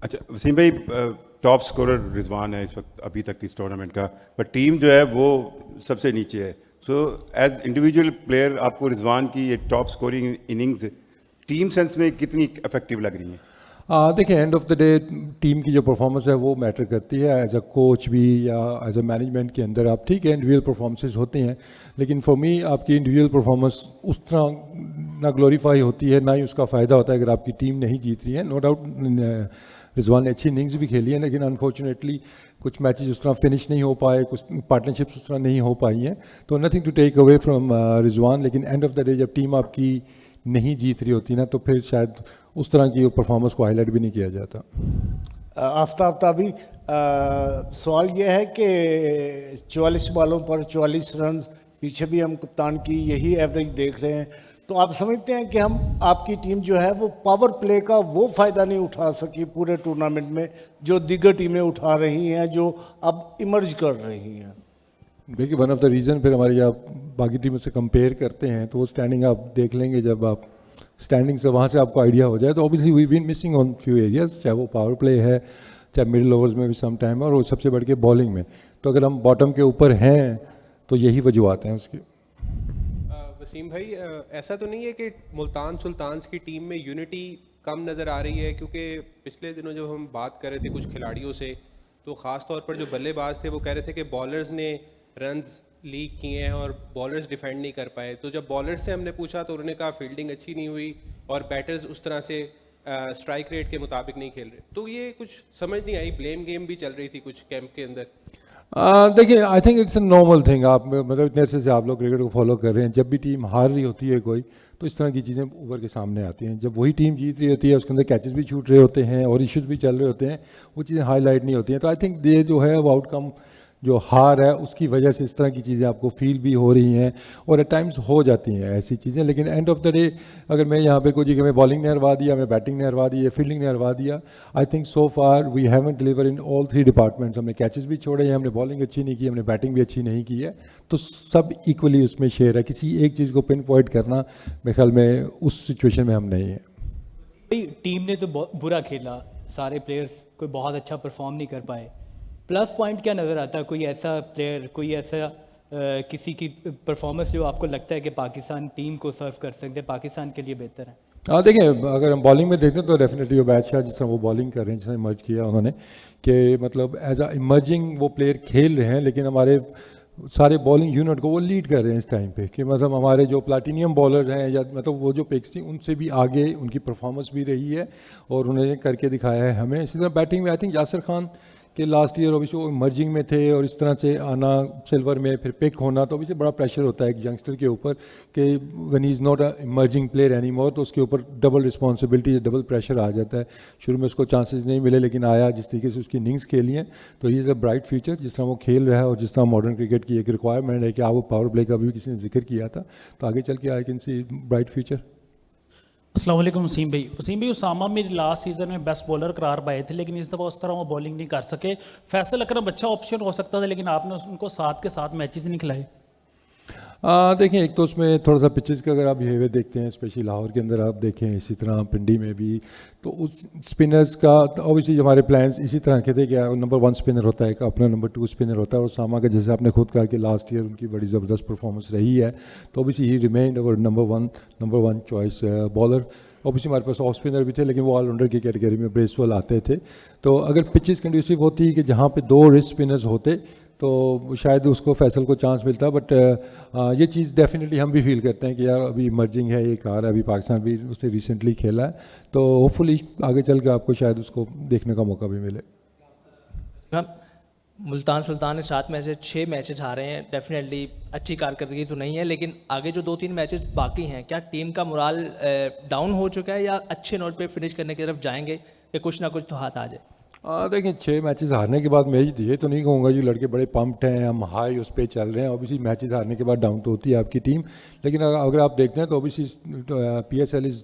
اچھا وسیم بھائی، top scorer رضوان ہے اس وقت ابھی تک اس ٹورنامنٹ کا، پر ٹیم جو ہے وہ سب سے نیچے ہے. سو ایز انڈیویجول پلیئر آپ کو رضوان کی یہ top scoring innings team sense میں کتنی افیکٹو لگ رہی ہیں؟ دیکھیں and of the day team کی جو پرفارمنس ہے وہ میٹر کرتی ہے ایز اے کوچ بھی یا ایز اے مینجمنٹ کے اندر. آپ ٹھیک ہے انڈیویجول پرفارمنسز ہوتے ہیں، لیکن فار می آپ کی انڈیویجول پرفارمنس اس طرح نہ گلوریفائی ہوتی ہے نہ ہی اس کا فائدہ ہوتا ہے اگر آپ کی ٹیم نہیں جیت رہی ہے. نو ڈاؤٹ رضوان نے اچھی اننگز بھی کھیلی ہیں، لیکن انفارچونیٹلی کچھ میچز اس طرح فنش نہیں ہو پائے، کچھ پارٹنرشپس اس طرح نہیں ہو پائی ہیں. تو nothing to take away from Rizwan, لیکن اینڈ آف دا ڈے جب ٹیم آپ کی نہیں جیت رہی ہوتی نا تو پھر شاید اس طرح کی پرفارمنس کو ہائی لائٹ بھی نہیں کیا جاتا. آفتاب تابی، سوال یہ ہے کہ 44 بالوں پر 44 رنز، پیچھے بھی ہم کپتان کی یہی ایوریج دیکھ رہے ہیں، تو آپ سمجھتے ہیں کہ آپ کی ٹیم جو ہے وہ پاور پلے کا وہ فائدہ نہیں اٹھا سکی پورے ٹورنامنٹ میں جو دیگر ٹیمیں اٹھا رہی ہیں جو اب ایمرج کر رہی ہیں؟ دیکھیے ون آف دا ریزن پھر ہماری آپ باقی ٹیموں سے کمپیئر کرتے ہیں تو وہ اسٹینڈنگ آپ دیکھ لیں گے، جب آپ اسٹینڈنگ سے وہاں سے آپ کو آئیڈیا ہو جائے تو obviously we been missing on few areas, چاہے وہ پاور پلے ہے، چاہے مڈل اوورز میں بھی سم ٹائم، اور وہ سب سے بڑھ کے بالنگ میں. تو اگر ہم باٹم کے اوپر ہیں تو یہی وجوہات ہیں اس کی. وسیم بھائی، ایسا تو نہیں ہے کہ ملتان سلطانز کی ٹیم میں یونٹی کم نظر آ رہی ہے؟ کیونکہ پچھلے دنوں جب ہم بات کر رہے تھے کچھ کھلاڑیوں سے تو خاص طور پر جو بلے باز تھے وہ کہہ رہے تھے کہ بالرز نے رنز لیک کیے ہیں اور بالرز ڈیفینڈ نہیں کر پائے. تو جب بالرز سے ہم نے پوچھا تو انہوں نے کہا فیلڈنگ اچھی نہیں ہوئی اور بیٹرز اس طرح سے اسٹرائک ریٹ کے مطابق نہیں کھیل رہے. تو یہ کچھ سمجھ نہیں آئی، بلیم گیم بھی چل رہی تھی کچھ کیمپ کے اندر. دیکھیے I think it's a normal thing. آپ مطلب اتنے عرصے سے آپ لوگ کرکٹ کو فالو کر رہے ہیں، جب بھی ٹیم ہار رہی ہوتی ہے کوئی تو اس طرح کی چیزیں ابھر کے سامنے آتی ہیں. جب وہی ٹیم جیت رہی ہوتی ہے اس کے اندر کیچز بھی چھوٹ رہے ہوتے ہیں اور ایشوز بھی چل رہے ہوتے ہیں، وہ چیزیں ہائی لائٹ نہیں ہوتی ہیں. تو آئی تھنک یہ جو ہے وہ آؤٹ کم جو ہار ہے اس کی وجہ سے اس طرح کی چیزیں آپ کو فیل بھی ہو رہی ہیں اور ایٹ ٹائمز ہو جاتی ہیں ایسی چیزیں. لیکن اینڈ آف دا ڈے اگر میں یہاں پہ کوئی کہ میں بالنگ نے ہروا دیا، میں بیٹنگ نے ہروا دیا، فیلڈنگ نے ہروا دیا، I think so far we haven't delivered in all 3 departments. ہم نے کیچز بھی چھوڑے ہیں، ہم نے بالنگ اچھی نہیں کی، ہم نے بیٹنگ بھی اچھی نہیں کی ہے. تو سب ایکولی اس میں شیئر ہے. کسی ایک چیز کو پن پوائنٹ کرنا میرے خیال میں اس سچویشن میں ہم نہیں ہیں. ٹیم نے تو برا کھیلا، سارے پلیئرز کوئی بہت اچھا پرفارم نہیں کر پائے. پلس پوائنٹ کیا نظر آتا ہے؟ کوئی ایسا پلیئر، کوئی ایسا کسی کی پرفارمنس جو آپ کو لگتا ہے کہ پاکستان ٹیم کو سرو کر سکتے، پاکستان کے لیے بہتر ہے؟ دیکھیں اگر ہم بالنگ میں دیکھتے ہیں تو ڈیفینیٹلی عبید شاہ جس طرح وہ بالنگ کر رہے ہیں، جس طرح ایمرج کیا انہوں نے، کہ مطلب ایز اے ایمرجنگ وہ پلیئر کھیل رہے ہیں، لیکن ہمارے سارے بالنگ یونٹ کو وہ لیڈ کر رہے ہیں اس ٹائم پہ. کہ مطلب ہمارے جو پلاٹینیم بالر ہیں یا مطلب وہ جو پکس تھیں ان سے بھی آگے ان کی پرفارمنس بھی رہی ہے اور انہوں نے کر کے دکھایا ہے ہمیں. اسی طرح بیٹنگ میں آئی تھنک یاسر خان کہ لاسٹ ایئر اوبیسلی وہ ایمرجنگ میں تھے اور اس طرح سے آنا سلور میں پھر پک ہونا تو اوبیسلی بڑا پریشر ہوتا ہے ایک ینگسٹر کے اوپر کہ when he is not a emerging player any more, تو اس کے اوپر ڈبل رسپانسبلٹی، ڈبل پریشر آ جاتا ہے. شروع میں اس کو چانسز نہیں ملے لیکن آیا، جس طریقے سے اس کی اننگز کھیلی ہیں تو ہی از اے برائٹ فیوچر. جس طرح وہ کھیل رہا ہے اور جس طرح ماڈرن کرکٹ کی ایک ریکوائرمنٹ ہے کہ آپ وہ پاور پلے کا بھی کسی نے ذکر کیا تھا، تو آگے چل کے I can see bright future. السلام علیکم وسیم بھائی. وسیم بھائی، اسامہ میری لاسٹ سیزن میں بیسٹ بولر قرار پائے تھے لیکن اس دفعہ اس طرح وہ بولنگ نہیں کر سکے. فیصل اکرم اچھا آپشن ہو سکتا تھا لیکن آپ نے ان کو ساتھ کے ساتھ میچز نہیں کھلائے. دیکھیں ایک تو اس میں تھوڑا سا پچز کا اگر آپ بہیویئر دیکھتے ہیں، اسپیشلی لاہور کے اندر آپ دیکھیں، اسی طرح پنڈی میں بھی، تو اس اسپنرز کا اوبیسلی ہمارے پلانس اسی طرح کے تھے کہ نمبر 1 اسپنر ہوتا ہے، اپنا نمبر 2 اسپنر ہوتا ہے. اور اسامہ کا جیسے آپ نے خود کہا کہ لاسٹ ایئر ان کی بڑی زبردست پرفارمنس رہی ہے تو اوبیسلی ہی ریمینڈ اور number one choice bowler. Obviously ہمارے پاس آف اسپنر بھی تھے لیکن وہ آل راؤنڈر کی کیٹیگری میں بریسول آتے تھے. تو اگر پچز کنڈیوسیو ہوتی کہ جہاں پہ 2 رسٹ اسپنرز ہوتے تو شاید اس کو فیصل کو چانس ملتا. بٹ یہ چیز ڈیفینیٹلی ہم بھی فیل کرتے ہیں کہ یار ابھی ایمرجنگ ہے، یہ کار ہے، ابھی پاکستان بھی اس نے ریسنٹلی کھیلا ہے تو ہوپ فلی آگے چل کے آپ کو شاید اس کو دیکھنے کا موقع بھی ملے. ملتان سلطان نے 7 میں سے 6 میچز ہارے ہیں، ڈیفینیٹلی اچھی کارکردگی تو نہیں ہے، لیکن آگے جو 2-3 میچز باقی ہیں کیا ٹیم کا morale ڈاؤن ہو چکا ہے یا اچھے نوٹ پہ فنش کرنے کی طرف جائیں گے کہ کچھ نہ کچھ تو ہاتھ آ جائے؟ دیکھیں 6 میچز ہارنے کے بعد میں یہ تو نہیں کہوں گا یہ لڑکے بڑے پمپڈ ہیں، ہم ہائی اس پہ چل رہے ہیں. اوبیسلی میچز ہارنے کے بعد ڈاؤن تو ہوتی ہے آپ کی ٹیم، لیکن اگر آپ دیکھتے ہیں تو اوبیسلی PSL از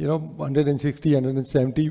160 170